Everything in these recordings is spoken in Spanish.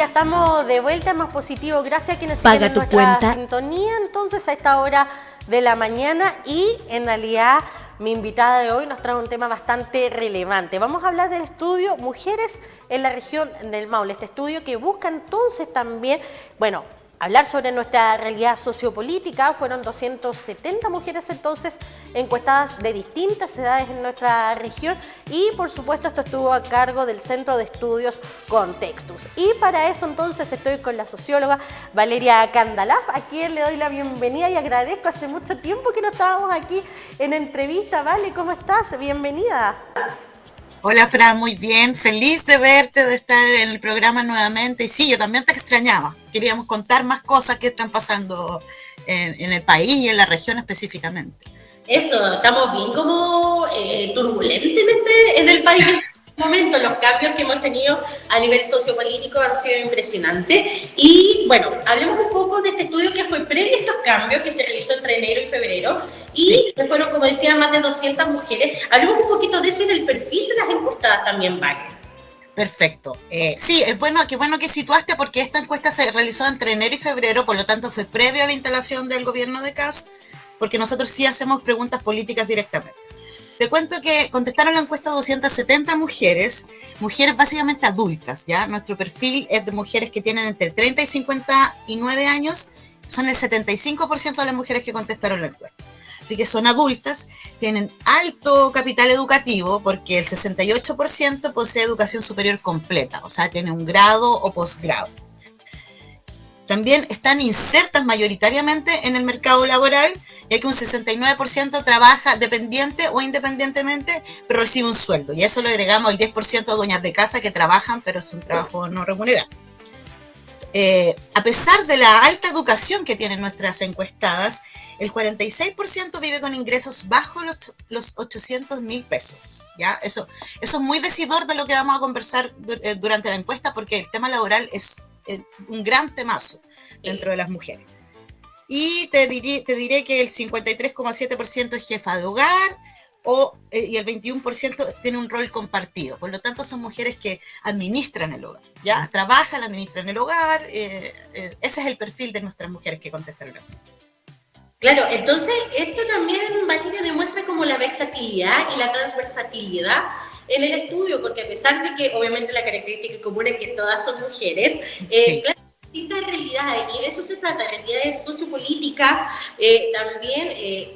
ya estamos de vuelta en Más Positivo. Gracias a quienes Paga siguen en tu nuestra cuenta. sintonía, entonces, a esta hora de la mañana. Y en realidad, mi invitada de hoy nos trae un tema bastante relevante. Vamos a hablar del estudio Mujeres en la región del Maule. Este estudio que busca entonces también, bueno, hablar sobre nuestra realidad sociopolítica. Fueron 270 mujeres entonces encuestadas de distintas edades en nuestra región y por supuesto esto estuvo a cargo del Centro de Estudios Contextus. Y para eso entonces estoy con la socióloga Valeria Candalaf, a quien le doy la bienvenida y agradezco. Hace mucho tiempo que no estábamos aquí en entrevista. Vale, ¿cómo estás? Bienvenida. Hola Fran, muy bien, feliz de verte, de estar en el programa nuevamente. Y sí, yo también te extrañaba. Queríamos contar más cosas que están pasando en el país y en la región específicamente. Eso, estamos bien como turbulentos en el país en este momento. Los cambios que hemos tenido a nivel sociopolítico han sido impresionantes. Y bueno, hablemos un poco de este estudio que fue previo a estos cambios, que se realizó entre enero y febrero. Y sí, fueron, como decía, más de 200 mujeres. Hablemos un poquito de eso y del perfil de las encuestadas también, Vale. Perfecto. Sí, es bueno, qué bueno que situaste porque esta encuesta se realizó entre enero y febrero, por lo tanto fue previo a la instalación del gobierno de Kast, porque nosotros sí hacemos preguntas políticas directamente. Te cuento que contestaron la encuesta 270 mujeres básicamente adultas, ¿ya? Nuestro perfil es de mujeres que tienen entre 30 y 59 años, son el 75% de las mujeres que contestaron la encuesta. Así que son adultas, tienen alto capital educativo porque el 68% posee educación superior completa, o sea, tiene un grado o posgrado. También están insertas mayoritariamente en el mercado laboral, ya que un 69% trabaja dependiente o independientemente, pero recibe un sueldo. Y a eso le agregamos el 10% de dueñas de casa que trabajan, pero es un trabajo no remunerado. A pesar de la alta educación que tienen nuestras encuestadas, el 46% vive con ingresos bajo los 800.000 pesos. ¿Ya? Eso es muy decidor de lo que vamos a conversar durante la encuesta, porque el tema laboral es un gran temazo dentro de las mujeres. Y te diré que el 53,7% es jefa de hogar y el 21% tiene un rol compartido. Por lo tanto, son mujeres que administran el hogar, ¿ya? Trabajan, administran el hogar. Ese es el perfil de nuestras mujeres que contestaron. Claro, entonces esto también, Valeria, demuestra como la versatilidad y la transversalidad en el estudio, porque a pesar de que obviamente la característica común es que todas son mujeres, sí, claro, distintas realidades, y de eso se trata, realidades sociopolíticas, también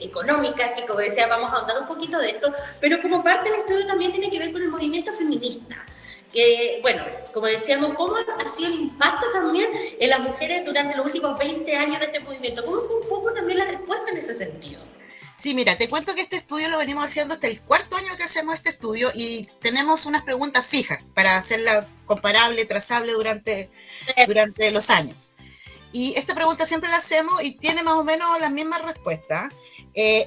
económicas, que como decía, vamos a ahondar un poquito de esto, pero como parte del estudio también tiene que ver con el movimiento feminista. Que, bueno, como decíamos, ¿cómo ha sido el impacto también en las mujeres durante los últimos 20 años de este movimiento? ¿Cómo fue un poco también la respuesta en ese sentido? Sí, mira, te cuento que este estudio lo venimos haciendo hasta el cuarto año que hacemos este estudio y tenemos unas preguntas fijas para hacerla comparable, trazable durante los años. Y esta pregunta siempre la hacemos y tiene más o menos las mismas respuestas.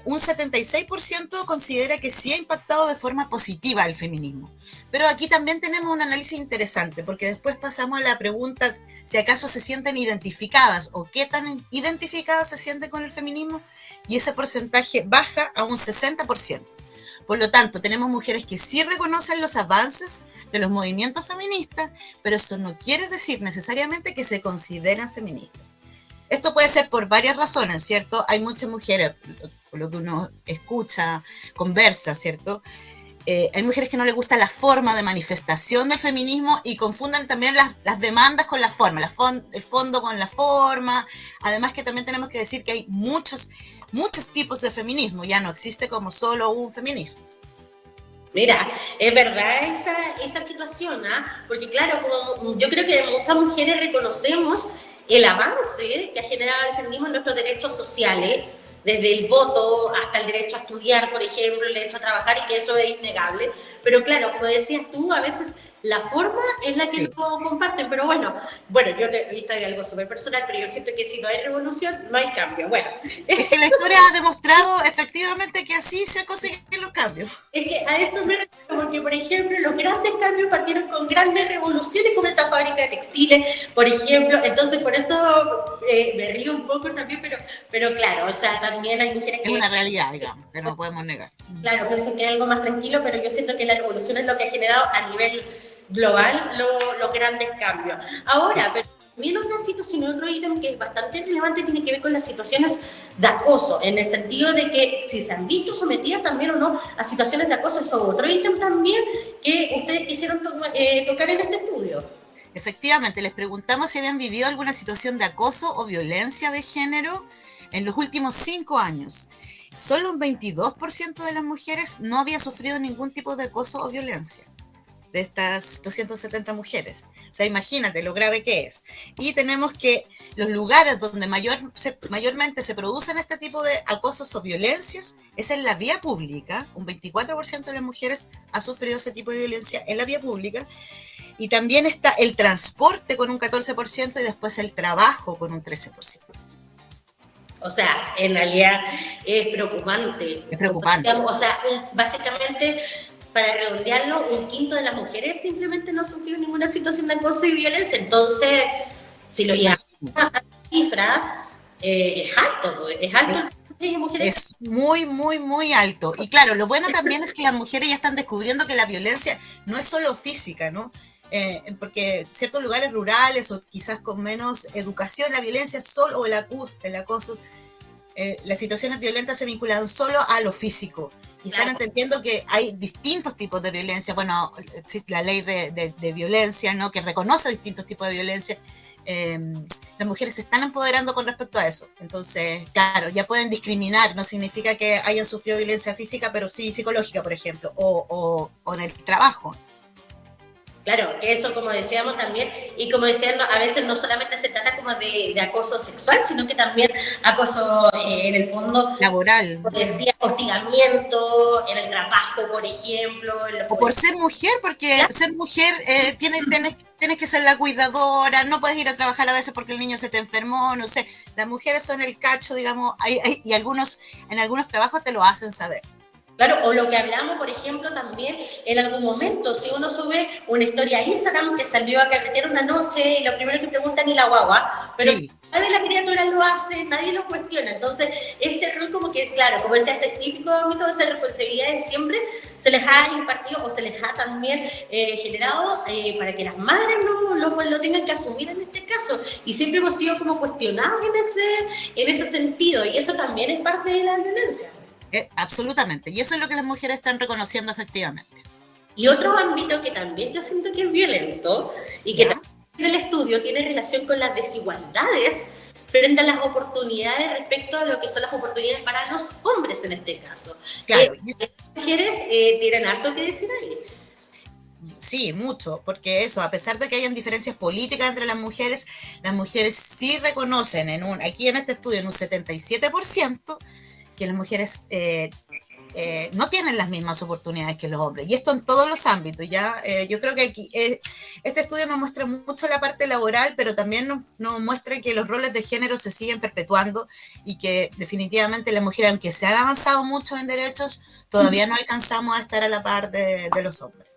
Un 76% considera que sí ha impactado de forma positiva el feminismo. Pero aquí también tenemos un análisis interesante, porque después pasamos a la pregunta si acaso se sienten identificadas o qué tan identificadas se sienten con el feminismo, y ese porcentaje baja a un 60%. Por lo tanto, tenemos mujeres que sí reconocen los avances de los movimientos feministas, pero eso no quiere decir necesariamente que se consideran feministas. Esto puede ser por varias razones, ¿cierto? Hay muchas mujeres, por lo que uno escucha, conversa, ¿cierto? Hay mujeres que no les gusta la forma de manifestación del feminismo y confunden también las demandas con la forma, el fondo con la forma. Además que también tenemos que decir que hay muchos tipos de feminismo, ya no existe como solo un feminismo. Mira, es verdad esa situación, ¿ah? Porque claro, como yo creo que muchas mujeres reconocemos el avance que ha generado el feminismo en nuestros derechos sociales, desde el voto hasta el derecho a estudiar, por ejemplo, el derecho a trabajar, y que eso es innegable. Pero claro, como decías tú, a veces la forma es la que Sí. no comparten. Pero bueno, yo te he visto algo súper personal, pero yo siento que si no hay revolución, no hay cambio. Bueno. Es que la historia ha demostrado efectivamente que así se consiguen los cambios. Es que a eso me refiero, porque por ejemplo los grandes cambios partieron con grandes revoluciones como esta fábrica de textiles, por ejemplo. Entonces por eso me río un poco también, pero claro, o sea, también hay mujeres que... Es una realidad, digamos, que no podemos negar. Claro, pienso que es algo más tranquilo, pero yo siento que la revolución es lo que ha generado a nivel global los grandes cambios. Ahora, pero también una situación, otro ítem que es bastante relevante tiene que ver con las situaciones de acoso, en el sentido de que si se han visto sometidas también o no a situaciones de acoso, eso es otro ítem también que ustedes quisieron tocar en este estudio. Efectivamente, les preguntamos si habían vivido alguna situación de acoso o violencia de género en los últimos 5 años. Solo un 22% de las mujeres no había sufrido ningún tipo de acoso o violencia, de estas 270 mujeres. O sea, imagínate lo grave que es. Y tenemos que los lugares donde mayormente se producen este tipo de acosos o violencias es en la vía pública. Un 24% de las mujeres ha sufrido ese tipo de violencia en la vía pública. Y también está el transporte con un 14% y después el trabajo con un 13%. O sea, en realidad es preocupante. Es preocupante. O sea, básicamente, para redondearlo, un quinto de las mujeres simplemente no sufrió ninguna situación de acoso y violencia. Entonces, si lo llevamos a la cifra, es alto, es alto. Es muy, muy, muy alto. Y claro, lo bueno también es que las mujeres ya están descubriendo que la violencia no es solo física, ¿no? Porque en ciertos lugares rurales o quizás con menos educación, la violencia solo, o el acoso, las situaciones violentas se vinculan solo a lo físico. Y están entendiendo que hay distintos tipos de violencia. Bueno, existe la ley de violencia, ¿no? Que reconoce distintos tipos de violencia. Las mujeres se están empoderando con respecto a eso. Entonces, claro, ya pueden discriminar. No significa que hayan sufrido violencia física, pero sí psicológica, por ejemplo, o en el trabajo. Claro, que eso, como decíamos también, y como decían, a veces no solamente se trata como de acoso sexual, sino que también acoso en el fondo laboral. Como decía, hostigamiento en el trabajo, por ejemplo. O por ser mujer, porque ser mujer tienes que ser la cuidadora, no puedes ir a trabajar a veces porque el niño se te enfermó, no sé. Las mujeres son el cacho, digamos, y en algunos trabajos te lo hacen saber. Claro, o lo que hablamos, por ejemplo, también en algún momento, si uno sube una historia a Instagram que salió a carretera una noche y lo primero que preguntan es la guagua, pero sí. Nadie la criatura lo hace, nadie lo cuestiona. Entonces, ese rol como que, claro, como decía, ese típico ámbito de esa responsabilidad siempre se les ha impartido o se les ha también generado para que las madres lo tengan que asumir en este caso. Y siempre hemos sido como cuestionados en ese sentido, y eso también es parte de la violencia. Absolutamente, y eso es lo que las mujeres están reconociendo efectivamente. Y otro ámbito que también yo siento que es violento y que también en el estudio tiene relación con las desigualdades frente a las oportunidades respecto a lo que son las oportunidades para los hombres en este caso. Claro. Las mujeres tienen harto que decir ahí. Sí, mucho, porque eso, a pesar de que hayan diferencias políticas entre las mujeres sí reconocen aquí en este estudio en un 77%, que las mujeres no tienen las mismas oportunidades que los hombres, y esto en todos los ámbitos. Yo creo que aquí este estudio nos muestra mucho la parte laboral, pero también nos muestra que los roles de género se siguen perpetuando y que definitivamente las mujeres, aunque se han avanzado mucho en derechos, todavía no alcanzamos a estar a la par de los hombres.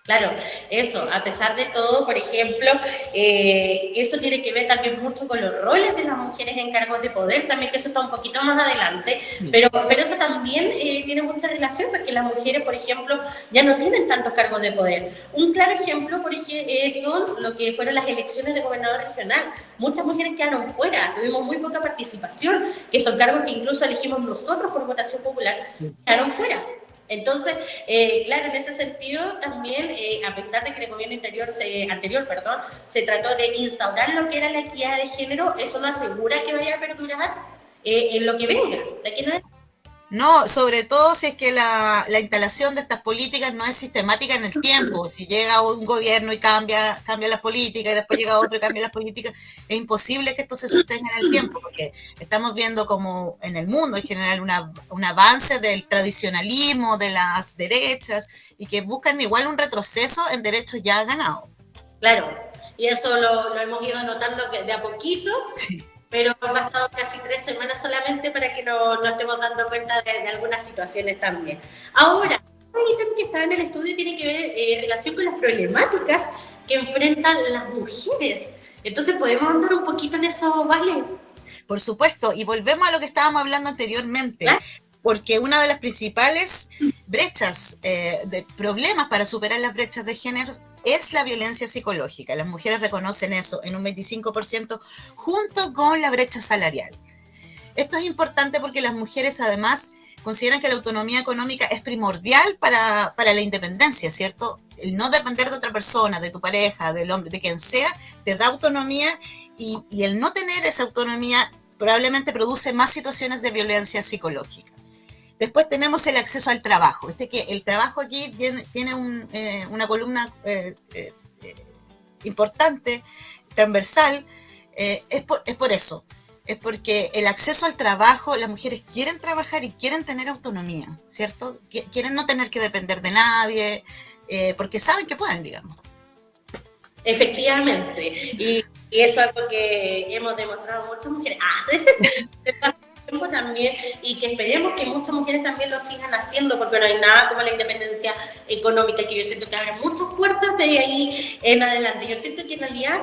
Claro, eso, a pesar de todo, por ejemplo, eso tiene que ver también mucho con los roles de las mujeres en cargos de poder, también que eso está un poquito más adelante, pero eso también tiene mucha relación porque las mujeres, por ejemplo, ya no tienen tantos cargos de poder. Un claro ejemplo son lo que fueron las elecciones de gobernador regional. Muchas mujeres quedaron fuera, tuvimos muy poca participación, que son cargos que incluso elegimos nosotros por votación popular, quedaron fuera. Entonces, claro, en ese sentido también, a pesar de que el gobierno anterior se trató de instaurar lo que era la equidad de género, eso no asegura que vaya a perdurar en lo que venga. No, sobre todo si es que la instalación de estas políticas no es sistemática en el tiempo. Si llega un gobierno y cambia las políticas, y después llega otro y cambia las políticas, es imposible que esto se sostenga en el tiempo, porque estamos viendo como en el mundo en general un avance del tradicionalismo, de las derechas, y que buscan igual un retroceso en derechos ya ganados. Claro, y eso lo hemos ido notando de a poquito. Sí. Pero han bastado casi 3 semanas solamente para que nos estemos dando cuenta de algunas situaciones también. Ahora, un ítem que está en el estudio tiene que ver en relación con las problemáticas que enfrentan las mujeres. Entonces, ¿podemos andar un poquito en eso, Vale? Por supuesto, y volvemos a lo que estábamos hablando anteriormente. porque una de las principales brechas, de problemas para superar las brechas de género es la violencia psicológica. Las mujeres reconocen eso en un 25% junto con la brecha salarial. Esto es importante porque las mujeres además consideran que la autonomía económica es primordial para la independencia, ¿cierto? El no depender de otra persona, de tu pareja, del hombre, de quien sea, te da autonomía y el no tener esa autonomía probablemente produce más situaciones de violencia psicológica. Después tenemos el acceso al trabajo. Que el trabajo aquí tiene una columna importante, transversal, es por eso. Es porque el acceso al trabajo, las mujeres quieren trabajar y quieren tener autonomía, ¿cierto? Quieren no tener que depender de nadie, porque saben que pueden, digamos. Efectivamente, y es algo que hemos demostrado muchas mujeres. Tiempo también, y que esperemos que muchas mujeres también lo sigan haciendo, porque no hay nada como la independencia económica, que yo siento que abre muchas puertas de ahí en adelante. Yo siento que en realidad,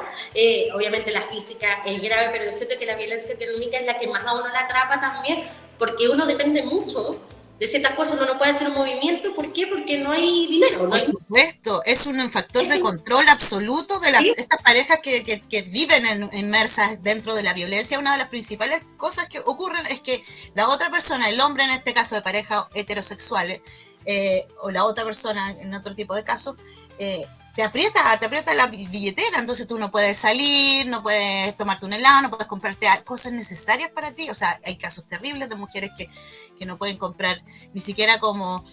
obviamente la física es grave, pero yo siento que la violencia económica es la que más a uno la atrapa también, porque uno depende mucho de ciertas cosas, uno no puede hacer un movimiento. ¿Por qué? Porque no hay dinero. Por supuesto, es un factor de control absoluto de estas parejas que viven inmersas dentro de la violencia. Una de las principales cosas que ocurren es que la otra persona, el hombre en este caso de parejas heterosexuales, o la otra persona en otro tipo de casos, te aprieta la billetera, entonces tú no puedes salir, no puedes tomarte un helado, no puedes comprarte cosas necesarias para ti. O sea, hay casos terribles de mujeres que no pueden comprar ni siquiera como,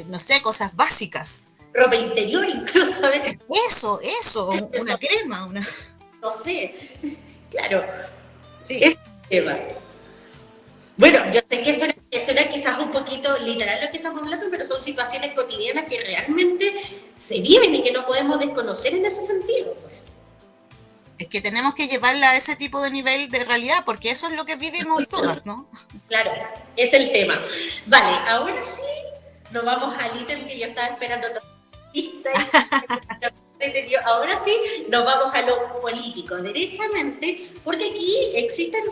no sé, cosas básicas. Ropa interior incluso a veces. Eso, una crema, no sé, claro. Sí. Es el tema. Bueno, yo sé que eso era quizás un poquito literal lo que estamos hablando, pero son situaciones cotidianas que realmente se viven y que no podemos desconocer en ese sentido. Es que tenemos que llevarla a ese tipo de nivel de realidad, porque eso es lo que vivimos todas, ¿no? Claro, es el tema. Vale, ahora sí nos vamos al ítem que yo estaba esperando toda la lista. Ahora sí nos vamos a lo político, derechamente, porque aquí existen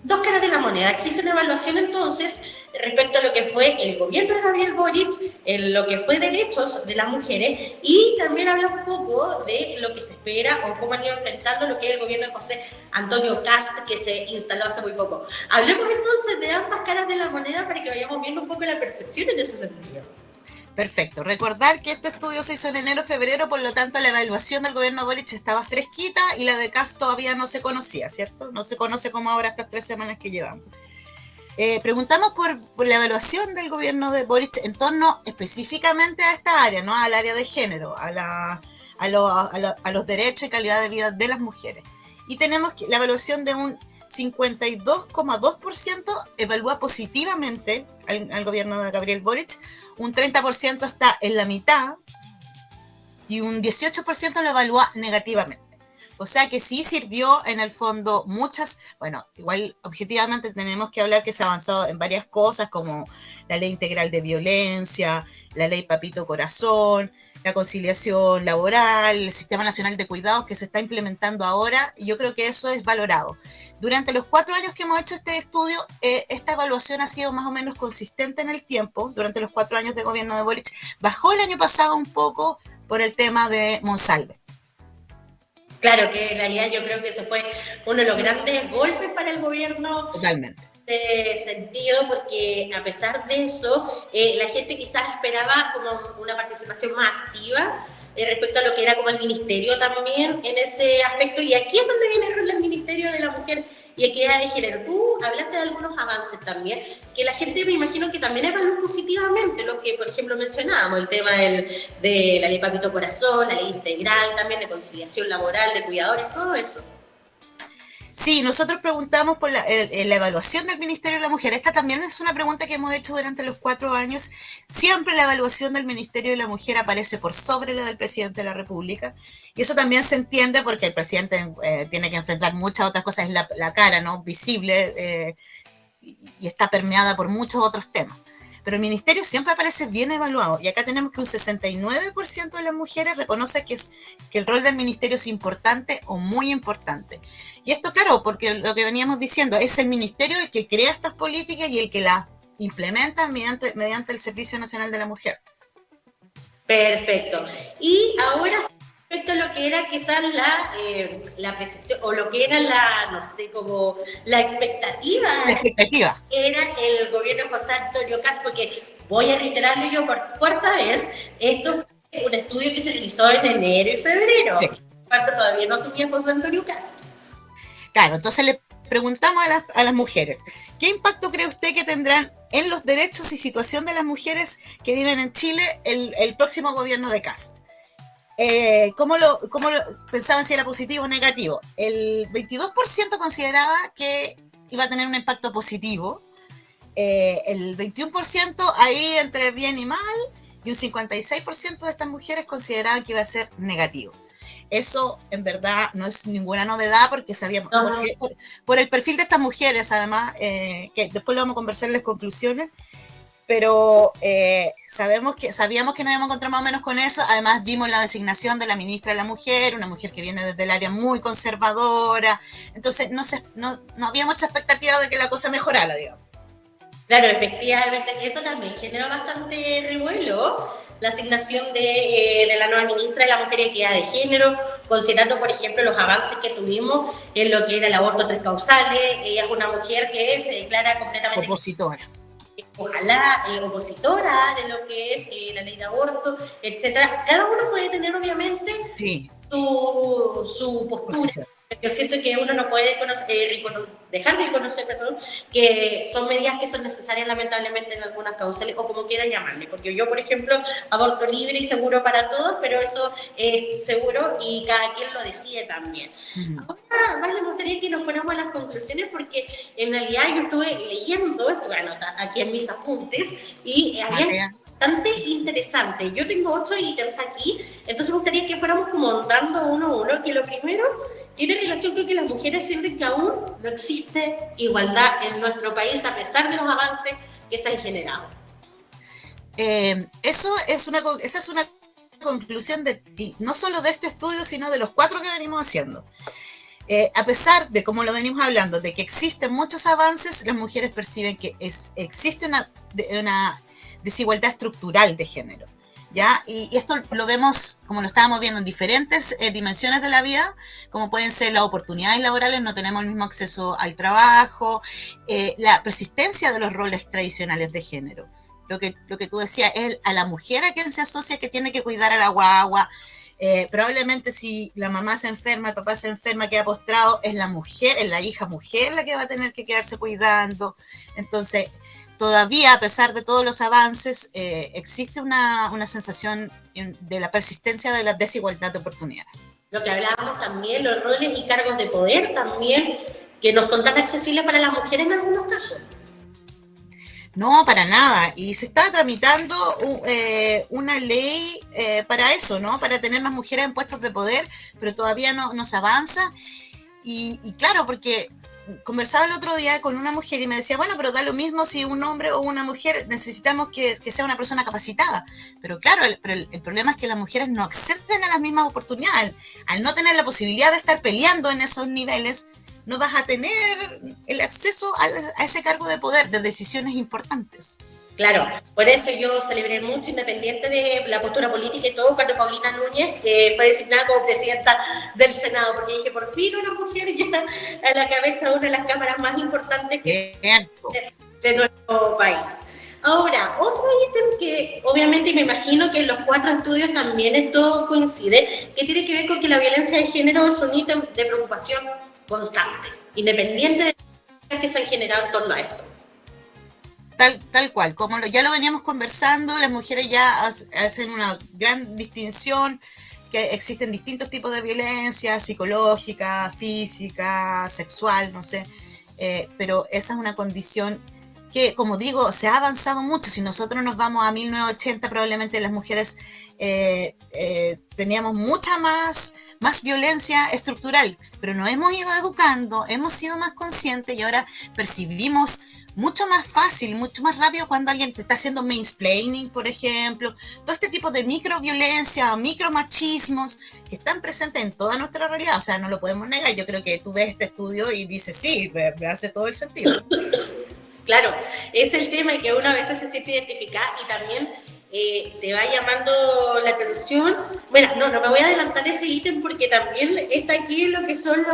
dos caras de la moneda. Existe una evaluación entonces respecto a lo que fue el gobierno de Gabriel Boric, en lo que fue derechos de las mujeres, y también habla un poco de lo que se espera o cómo han ido enfrentando lo que es el gobierno de José Antonio Kast, que se instaló hace muy poco. Hablemos entonces de ambas caras de la moneda para que vayamos viendo un poco la percepción en ese sentido. Perfecto. Recordar que este estudio se hizo en enero-febrero, por lo tanto la evaluación del gobierno Boric estaba fresquita y la de Kast todavía no se conocía, ¿cierto? No se conoce como ahora estas 3 semanas que llevamos. Preguntamos por la evaluación del gobierno de Boric en torno específicamente a esta área, ¿no? Al área de género, a los derechos y calidad de vida de las mujeres. Y tenemos la evaluación de un 52,2% evalúa positivamente al gobierno de Gabriel Boric, un 30% está en la mitad y un 18% lo evalúa negativamente. O sea que sí sirvió en el fondo igual objetivamente tenemos que hablar que se avanzó en varias cosas como la ley integral de violencia, la ley Papito Corazón, la conciliación laboral, el Sistema Nacional de Cuidados que se está implementando ahora, y yo creo que eso es valorado. Durante los 4 años que hemos hecho este estudio, esta evaluación ha sido más o menos consistente en el tiempo. Durante los 4 años de gobierno de Boric, bajó el año pasado un poco por el tema de Monsalve. Claro, que en realidad yo creo que ese fue uno de los grandes golpes para el gobierno. Totalmente. De sentido, porque a pesar de eso, la gente quizás esperaba como una participación más activa respecto a lo que era como el ministerio también en ese aspecto, y aquí es donde viene el rol del Ministerio de la Mujer y Equidad de Género. Tú hablaste de algunos avances también, que la gente me imagino que también evaluó positivamente, lo que por ejemplo mencionábamos, el tema de la ley Papito Corazón, la ley integral también de conciliación laboral, de cuidadores, todo eso. Sí, nosotros preguntamos por la evaluación del Ministerio de la Mujer. Esta también es una pregunta que hemos hecho durante los 4 años. Siempre la evaluación del Ministerio de la Mujer aparece por sobre la del presidente de la República. Y eso también se entiende porque el presidente tiene que enfrentar muchas otras cosas. Es la cara, ¿no? Visible y está permeada por muchos otros temas. Pero el ministerio siempre aparece bien evaluado. Y acá tenemos que un 69% de las mujeres reconoce que el rol del ministerio es importante o muy importante. Y esto, claro, porque lo que veníamos diciendo, es el ministerio el que crea estas políticas y el que las implementan mediante el Servicio Nacional de la Mujer. Perfecto. Y ahora, respecto a lo que era quizás la precisión, o lo que era no sé, como la expectativa. La expectativa. Era el gobierno de José Antonio Kast, porque voy a reiterarlo yo por cuarta vez, esto fue un estudio que se realizó en enero y febrero, Sí. cuando todavía no asumía José Antonio Kast. Claro, entonces le preguntamos a las mujeres, ¿qué impacto cree usted que tendrán en los derechos y situación de las mujeres que viven en Chile el próximo gobierno de Kast? ¿Cómo lo pensaban si era positivo o negativo? El 22% consideraba que iba a tener un impacto positivo, el 21% ahí entre bien y mal, y un 56% de estas mujeres consideraban que iba a ser negativo. Eso en verdad no es ninguna novedad porque sabíamos, por el perfil de estas mujeres además, que después lo vamos a conversar en las conclusiones, pero sabíamos que nos íbamos a encontrar más o menos con eso. Además vimos la designación de la ministra de la Mujer, una mujer que viene desde el área muy conservadora, entonces no había mucha expectativa de que la cosa mejorara, digamos. Claro, efectivamente, eso también generó bastante revuelo, la asignación de la nueva ministra de la Mujer y Equidad de Género, considerando, por ejemplo, los avances que tuvimos en lo que era el aborto 3 causales. Ella es una mujer que se declara completamente opositora. Ojalá opositora de lo que es la ley de aborto, etcétera. Cada uno puede tener, obviamente, sí, su postura. Posición. Yo siento que uno no puede dejar de conocer, que son medidas que son necesarias lamentablemente en algunas causales, o como quieran llamarle, porque yo, por ejemplo, aborto libre y seguro para todos, pero eso es seguro y cada quien lo decide también. Ahora, más me gustaría que nos fuéramos a las conclusiones, porque en realidad yo estuve leyendo, estuve anotando aquí en mis apuntes, y había bastante interesante. Yo tengo 8 ítems aquí, entonces me gustaría que fuéramos como dando uno a uno, que lo primero tiene relación con que las mujeres sienten que aún no existe igualdad en nuestro país a pesar de los avances que se han generado. Esa es una conclusión no solo de este estudio, sino de los 4 que venimos haciendo. A pesar de, como lo venimos hablando, de que existen muchos avances, las mujeres perciben que existe una desigualdad estructural de género, ¿ya? Y esto lo vemos, como lo estábamos viendo, en diferentes dimensiones de la vida, como pueden ser las oportunidades laborales, no tenemos el mismo acceso al trabajo, la persistencia de los roles tradicionales de género. Lo que tú decías, es a la mujer a quien se asocia que tiene que cuidar a la guagua. Probablemente si la mamá se enferma, el papá se enferma, queda postrado, es la mujer, es la hija mujer la que va a tener que quedarse cuidando. Entonces, todavía, a pesar de todos los avances, existe una sensación de la persistencia de la desigualdad de oportunidades. Lo que hablábamos también, los roles y cargos de poder también, que no son tan accesibles para las mujeres en algunos casos. No, para nada. Y se está tramitando una ley para eso, ¿no? Para tener más mujeres en puestos de poder, pero todavía no se avanza. Y claro, porque conversaba el otro día con una mujer y me decía, bueno, pero da lo mismo si un hombre o una mujer, necesitamos que sea una persona capacitada. Pero claro, el problema es que las mujeres no acceden a las mismas oportunidades. Al no tener la posibilidad de estar peleando en esos niveles, no vas a tener el acceso a ese cargo de poder, de decisiones importantes. Claro, por eso yo celebré mucho, independiente de la postura política y todo, cuando Paulina Núñez fue designada como presidenta del Senado, porque dije, por fin una mujer ya a la cabeza de una de las cámaras más importantes de nuestro país. Ahora, otro ítem que obviamente me imagino que en los 4 estudios también esto coincide, que tiene que ver con que la violencia de género es un ítem de preocupación constante, independiente de las que se han generado en torno a esto. Tal cual, como ya lo veníamos conversando, las mujeres ya hacen una gran distinción, que existen distintos tipos de violencia, psicológica, física, sexual, no sé, pero esa es una condición que, como digo, se ha avanzado mucho. Si nosotros nos vamos a 1980, probablemente las mujeres teníamos mucha más violencia estructural, pero nos hemos ido educando, hemos sido más conscientes y ahora percibimos mucho más fácil, mucho más rápido cuando alguien te está haciendo mansplaining, por ejemplo, todo este tipo de microviolencia, micromachismos que están presentes en toda nuestra realidad, o sea, no lo podemos negar. Yo creo que tú ves este estudio y dices, sí, me hace todo el sentido. Claro, es el tema que uno a veces se siente identificada y también te va llamando la atención. Bueno, no me voy a adelantar ese ítem porque también está aquí lo que son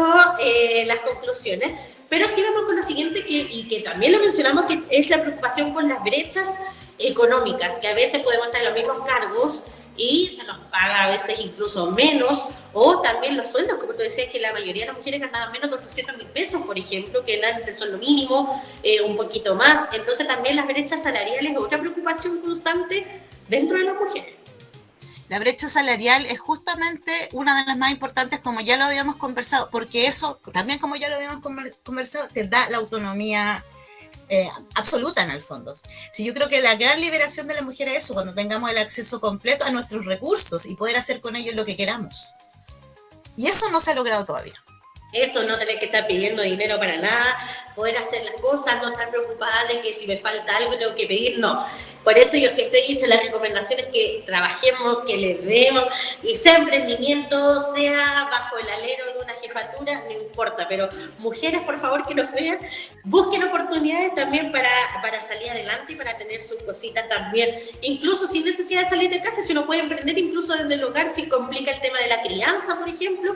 las conclusiones, pero sí vamos con lo siguiente y que también lo mencionamos, que es la preocupación por las brechas económicas, que a veces podemos estar en los mismos cargos y se nos paga a veces incluso menos, o también los sueldos, como tú decías, que la mayoría de las mujeres ganaban menos de 800.000 pesos, por ejemplo, que eran el sueldo mínimo, un poquito más. Entonces también las brechas salariales es otra preocupación constante dentro de las mujeres. La brecha salarial es justamente una de las más importantes, como ya lo habíamos conversado, porque eso también, como ya lo habíamos conversado, te da la autonomía absoluta en el fondo. Sí, yo creo que la gran liberación de la mujer es eso, cuando tengamos el acceso completo a nuestros recursos y poder hacer con ellos lo que queramos. Y eso no se ha logrado todavía. Eso, no tener que estar pidiendo dinero para nada, poder hacer las cosas, no estar preocupada de que si me falta algo tengo que pedir, no. Por eso yo siempre he dicho, las recomendaciones que trabajemos, que le demos, y sea emprendimiento, sea bajo el alero de una jefatura, no importa, pero mujeres, por favor, que nos vean, busquen oportunidades también para salir adelante y para tener sus cositas también, incluso sin necesidad de salir de casa, si uno puede emprender incluso desde el hogar, si complica el tema de la crianza, por ejemplo,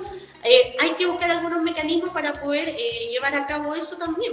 hay que buscar algunos mecanismos para poder llevar a cabo eso también.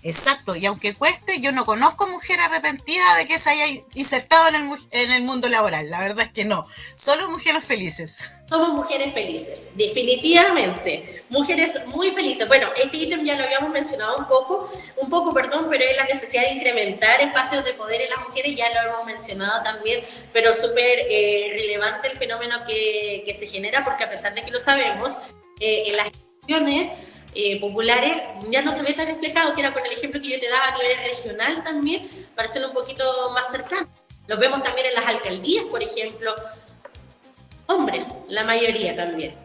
Exacto, y aunque cueste, yo no conozco mujer arrepentida de que se haya insertado en el mundo laboral, la verdad es que no, solo mujeres felices. Somos mujeres felices, definitivamente, mujeres muy felices. Bueno, este ítem ya lo habíamos mencionado un poco, perdón, pero es la necesidad de incrementar espacios de poder en las mujeres, ya lo hemos mencionado también, pero súper relevante el fenómeno que se genera, porque a pesar de que lo sabemos, en las instituciones populares ya no se ve tan reflejado, que era con el ejemplo que yo te daba a nivel regional también, para hacerlo un poquito más cercano. Los vemos también en las alcaldías, por ejemplo, hombres, la mayoría también.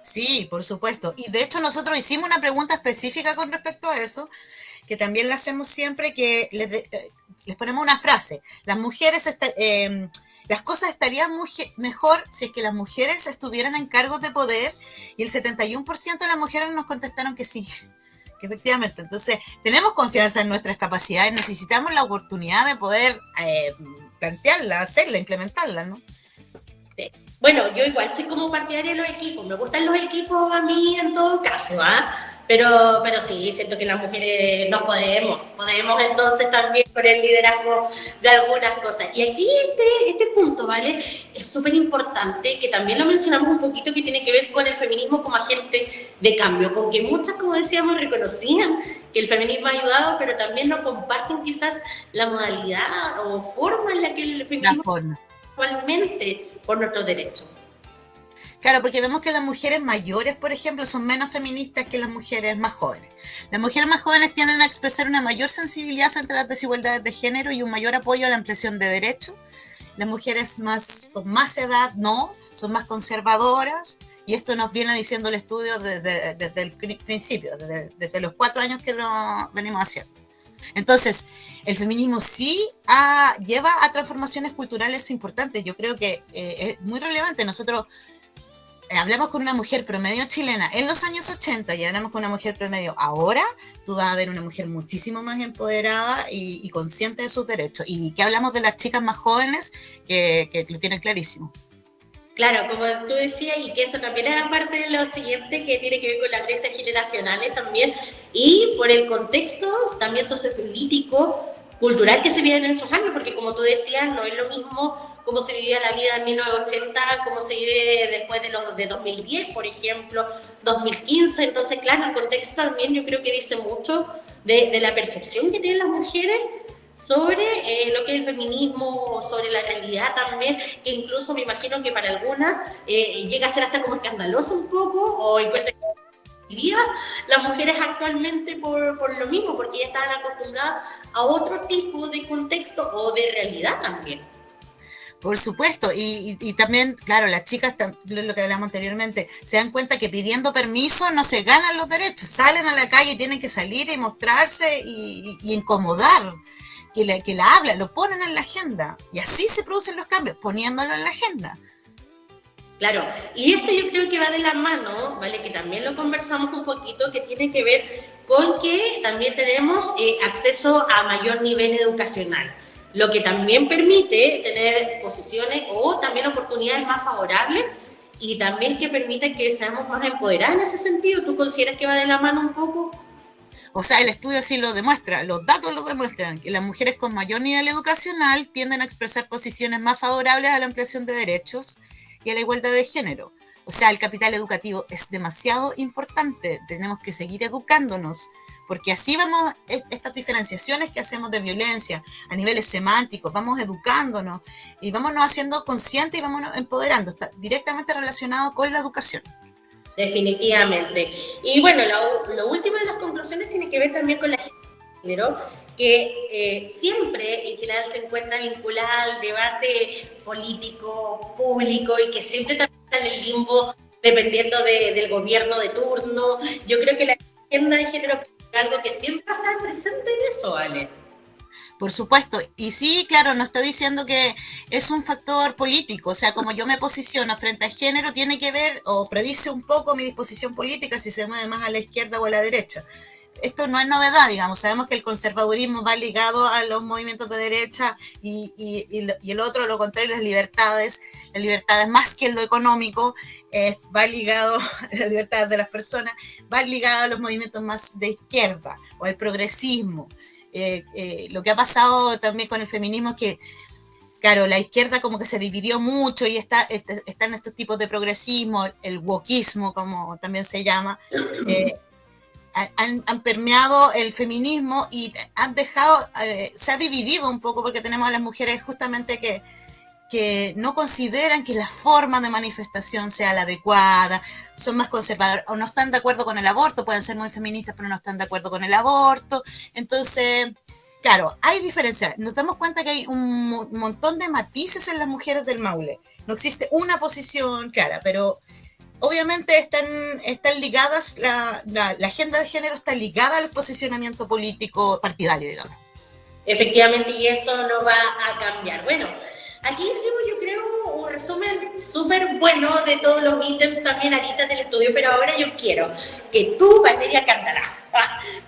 Sí, por supuesto. Y de hecho nosotros hicimos una pregunta específica con respecto a eso, que también la hacemos siempre, que les ponemos una frase. Las cosas estarían mejor si es que las mujeres estuvieran en cargos de poder, y el 71% de las mujeres nos contestaron que sí, que efectivamente. Entonces, tenemos confianza en nuestras capacidades, necesitamos la oportunidad de poder plantearla, hacerla, implementarla, ¿no? Sí. Bueno, yo igual soy como partidaria de los equipos, me gustan los equipos a mí en todo caso, ¿ah? Pero sí, siento que las mujeres no podemos entonces también con el liderazgo de algunas cosas. Y aquí este punto, ¿vale? Es súper importante, que también lo mencionamos un poquito, que tiene que ver con el feminismo como agente de cambio, con que muchas, como decíamos, reconocían que el feminismo ha ayudado, pero también no comparten quizás la modalidad o forma en la que el feminismo actualmente por nuestros derechos. Claro, porque vemos que las mujeres mayores, por ejemplo, son menos feministas que las mujeres más jóvenes. Las mujeres más jóvenes tienden a expresar una mayor sensibilidad frente a las desigualdades de género y un mayor apoyo a la ampliación de derechos. Las mujeres con más edad no, son más conservadoras, y esto nos viene diciendo el estudio desde el principio, desde los 4 años que lo venimos haciendo. Entonces, el feminismo sí lleva a transformaciones culturales importantes. Yo creo que es muy relevante. Nosotros hablamos con una mujer promedio chilena en los años 80 y hablamos con una mujer promedio ahora, tú vas a ver una mujer muchísimo más empoderada y consciente de sus derechos. Y que hablamos de las chicas más jóvenes que lo tienen clarísimo. Claro, como tú decías, y que eso también era parte de lo siguiente, que tiene que ver con las brechas generacionales también, y por el contexto también sociopolítico, cultural que se vive en esos años, porque como tú decías, no es lo mismo cómo se vivía la vida en 1980, cómo se vive después de 2010, por ejemplo, 2015. Entonces, claro, el contexto también yo creo que dice mucho de la percepción que tienen las mujeres sobre lo que es el feminismo, sobre la realidad también, que incluso me imagino que para algunas llega a ser hasta como escandaloso un poco, o encuentran vida las mujeres actualmente por lo mismo, porque ya estaban acostumbradas a otro tipo de contexto o de realidad también. Por supuesto, y también, claro, las chicas, lo que hablamos anteriormente, se dan cuenta que pidiendo permiso no se ganan los derechos, salen a la calle y tienen que salir y mostrarse y incomodar, que la hablan, lo ponen en la agenda, y así se producen los cambios, poniéndolo en la agenda. Claro, y esto yo creo que va de la mano, ¿vale? Que también lo conversamos un poquito, que tiene que ver con que también tenemos acceso a mayor nivel educacional, lo que también permite tener posiciones o también oportunidades más favorables y también que permite que seamos más empoderadas en ese sentido. ¿Tú consideras que va de la mano un poco? O sea, el estudio sí lo demuestra, los datos lo demuestran, que las mujeres con mayor nivel educacional tienden a expresar posiciones más favorables a la ampliación de derechos y a la igualdad de género. O sea, el capital educativo es demasiado importante, tenemos que seguir educándonos, porque así vamos, estas diferenciaciones que hacemos de violencia a niveles semánticos, vamos educándonos y vámonos haciendo conscientes y vámonos empoderando, está directamente relacionado con la educación. Definitivamente. Y bueno, lo último de las conclusiones tiene que ver también con la género, que siempre en general se encuentra vinculada al debate político, público, y que siempre también está en el limbo dependiendo del gobierno de turno. Yo creo que la agenda de género es algo que siempre va a estar presente en eso, Ale. Por supuesto, y sí, claro, no estoy diciendo que es un factor político, o sea, como yo me posiciono frente a género, tiene que ver o predice un poco mi disposición política si se mueve más a la izquierda o a la derecha. Esto no es novedad, digamos, sabemos que el conservadurismo va ligado a los movimientos de derecha y el otro, lo contrario, las libertades más que lo económico, va ligado a las libertades de las personas, va ligado a los movimientos más de izquierda o al progresismo. Lo que ha pasado también con el feminismo es que, claro, la izquierda como que se dividió mucho y están estos tipos de progresismo, el wokismo, como también se llama, han permeado el feminismo y han dejado, se ha dividido un poco porque tenemos a las mujeres justamente que no consideran que la forma de manifestación sea la adecuada, son más conservadoras o no están de acuerdo con el aborto, pueden ser muy feministas pero no están de acuerdo con el aborto. Entonces, claro, hay diferencias. Nos damos cuenta que hay un montón de matices en las mujeres del Maule. No existe una posición clara, pero obviamente están ligadas, la agenda de género está ligada al posicionamiento político partidario, digamos. Efectivamente, y eso no va a cambiar. Bueno, aquí hicimos, yo creo, un resumen súper bueno de todos los ítems también ahorita del estudio, pero ahora yo quiero que tú, Valeria Candalás,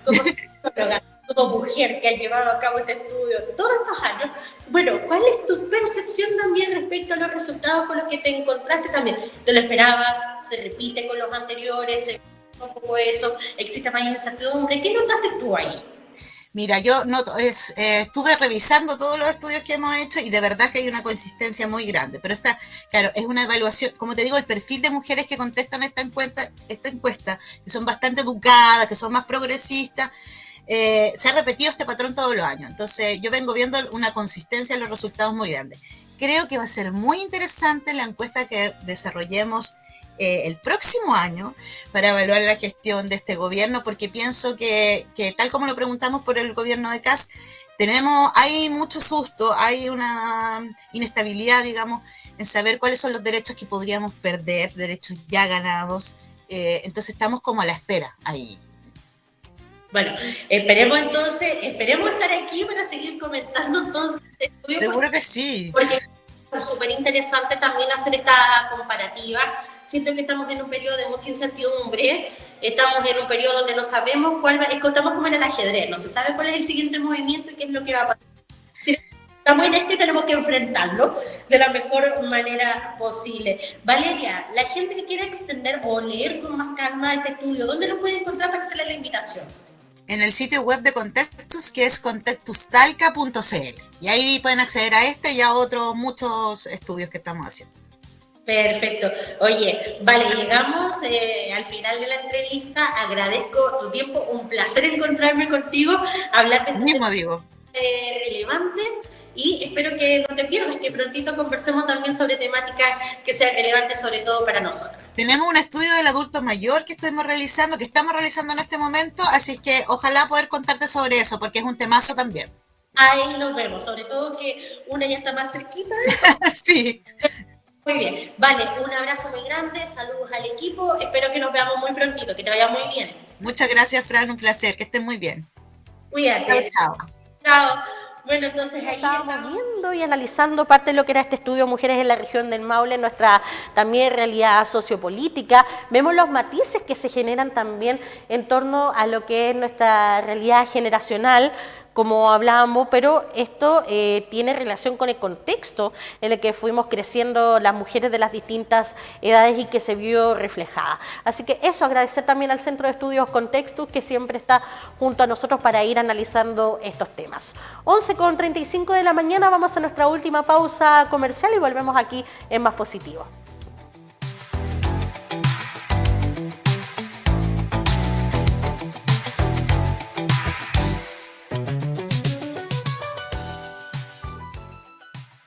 como psicóloga, como mujer que ha llevado a cabo este estudio todos estos años, bueno, ¿cuál es tu percepción también respecto a los resultados con los que te encontraste también? ¿Te lo esperabas? ¿Se repite con los anteriores? ¿Se un poco eso? ¿Existe mayor incertidumbre? ¿Qué notaste tú ahí? Mira, yo noto, estuve revisando todos los estudios que hemos hecho y de verdad que hay una consistencia muy grande, pero claro, es una evaluación, como te digo, el perfil de mujeres que contestan esta encuesta, que son bastante educadas, que son más progresistas, se ha repetido este patrón todos los años, entonces yo vengo viendo una consistencia en los resultados muy grande. Creo que va a ser muy interesante la encuesta que desarrollemos el próximo año para evaluar la gestión de este gobierno, porque pienso que tal como lo preguntamos por el gobierno de Kast, hay mucho susto, hay una inestabilidad, digamos, en saber cuáles son los derechos que podríamos perder, derechos ya ganados, entonces estamos como a la espera ahí. Bueno, esperemos estar aquí para seguir comentando entonces este estudio. Seguro que sí. Porque es súper interesante también hacer esta comparativa. Siento que estamos en un periodo de mucha incertidumbre, estamos en un periodo donde no sabemos estamos como en el ajedrez, no se sabe cuál es el siguiente movimiento y qué es lo que va a pasar. Estamos en tenemos que enfrentarlo de la mejor manera posible. Valeria, la gente que quiera extender o leer con más calma este estudio, ¿dónde lo puede encontrar para hacerle la invitación? En el sitio web de Contextus, que es contextustalca.cl. Y ahí pueden acceder a este y a otros muchos estudios que estamos haciendo. Perfecto. Oye, vale, llegamos al final de la entrevista. Agradezco tu tiempo, un placer encontrarme contigo, hablar de mismo digo relevantes y espero que no te pierdas, que prontito conversemos también sobre temáticas que sean relevantes sobre todo para nosotros. Tenemos un estudio del adulto mayor que estamos realizando en este momento, así que ojalá poder contarte sobre eso, porque es un temazo también. Ahí nos vemos, sobre todo que una ya está más cerquita de eso. Sí. Muy bien, vale, un abrazo muy grande, saludos al equipo, espero que nos veamos muy prontito, que te vaya muy bien. Muchas gracias, Fran, un placer, que estés muy bien. Cuídate. Chao. Chao. Bueno, entonces ahí Estábamos estamos. viendo y analizando parte de lo que era este estudio Mujeres en la región del Maule, nuestra también realidad sociopolítica. Vemos los matices que se generan también en torno a lo que es nuestra realidad generacional, como hablábamos, pero esto tiene relación con el contexto en el que fuimos creciendo las mujeres de las distintas edades y que se vio reflejada. Así que eso, agradecer también al Centro de Estudios Contextus, que siempre está junto a nosotros para ir analizando estos temas. 11:35 de la mañana, vamos a nuestra última pausa comercial y volvemos aquí en Más Positivo.